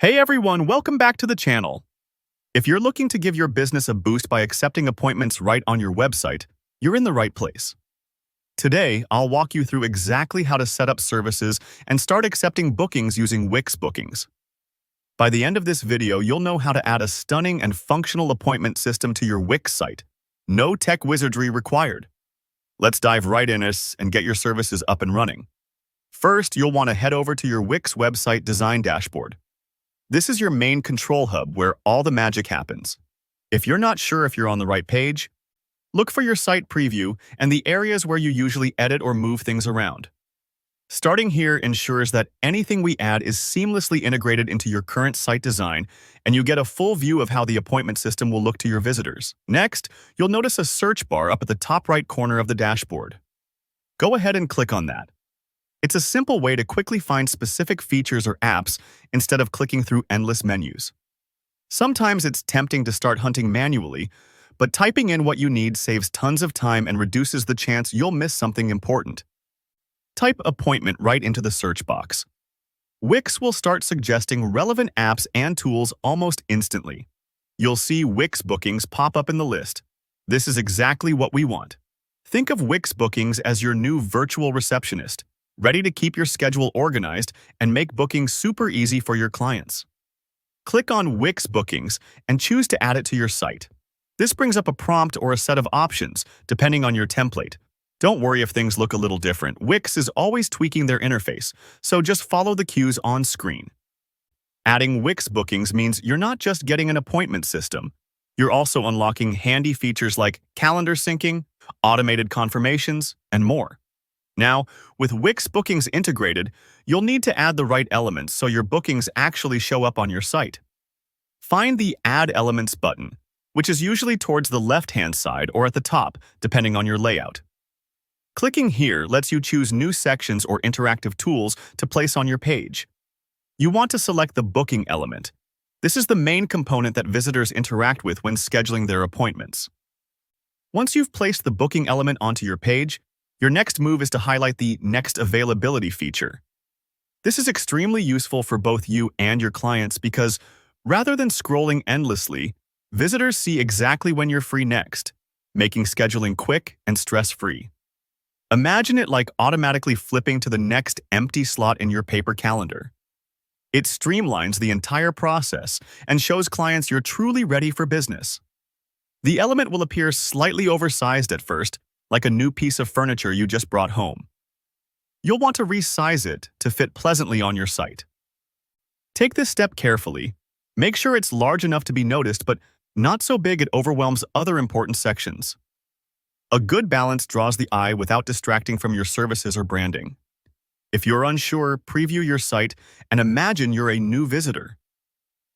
Hey everyone, welcome back to the channel. If you're looking to give your business a boost by accepting appointments right on your website, you're in the right place. Today, I'll walk you through exactly how to set up services and start accepting bookings using Wix Bookings. By the end of this video, you'll know how to add a stunning and functional appointment system to your Wix site. No tech wizardry required. Let's dive right in and get your services up and running. First, you'll want to head over to your Wix website design dashboard. This is your main control hub where all the magic happens. If you're not sure if you're on the right page, look for your site preview and the areas where you usually edit or move things around. Starting here ensures that anything we add is seamlessly integrated into your current site design, and you get a full view of how the appointment system will look to your visitors. Next, you'll notice a search bar up at the top right corner of the dashboard. Go ahead and click on that. It's a simple way to quickly find specific features or apps instead of clicking through endless menus. Sometimes it's tempting to start hunting manually, but typing in what you need saves tons of time and reduces the chance you'll miss something important. Type appointment right into the search box. Wix will start suggesting relevant apps and tools almost instantly. You'll see Wix Bookings pop up in the list. This is exactly what we want. Think of Wix Bookings as your new virtual receptionist, ready to keep your schedule organized and make bookings super easy for your clients. Click on Wix Bookings and choose to add it to your site. This brings up a prompt or a set of options, depending on your template. Don't worry if things look a little different. Wix is always tweaking their interface, so just follow the cues on screen. Adding Wix Bookings means you're not just getting an appointment system. You're also unlocking handy features like calendar syncing, automated confirmations, and more. Now, with Wix Bookings integrated, you'll need to add the right elements so your bookings actually show up on your site. Find the Add Elements button, which is usually towards the left-hand side or at the top, depending on your layout. Clicking here lets you choose new sections or interactive tools to place on your page. You want to select the booking element. This is the main component that visitors interact with when scheduling their appointments. Once you've placed the booking element onto your page, your next move is to highlight the Next Availability feature. This is extremely useful for both you and your clients because, rather than scrolling endlessly, visitors see exactly when you're free next, making scheduling quick and stress-free. Imagine it like automatically flipping to the next empty slot in your paper calendar. It streamlines the entire process and shows clients you're truly ready for business. The element will appear slightly oversized at first, like a new piece of furniture you just brought home. You'll want to resize it to fit pleasantly on your site. Take this step carefully. Make sure it's large enough to be noticed, but not so big it overwhelms other important sections. A good balance draws the eye without distracting from your services or branding. If you're unsure, preview your site and imagine you're a new visitor.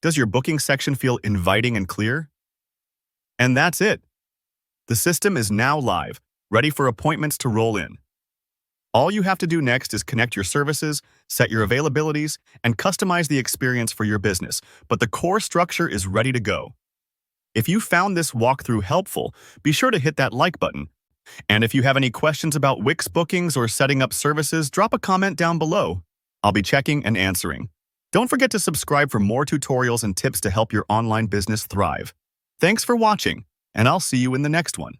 Does your booking section feel inviting and clear? And that's it. The system is now live, ready for appointments to roll in. All you have to do next is connect your services, set your availabilities, and customize the experience for your business, but the core structure is ready to go. If you found this walkthrough helpful, be sure to hit that like button. And if you have any questions about Wix Bookings or setting up services, drop a comment down below. I'll be checking and answering. Don't forget to subscribe for more tutorials and tips to help your online business thrive. Thanks for watching, and I'll see you in the next one.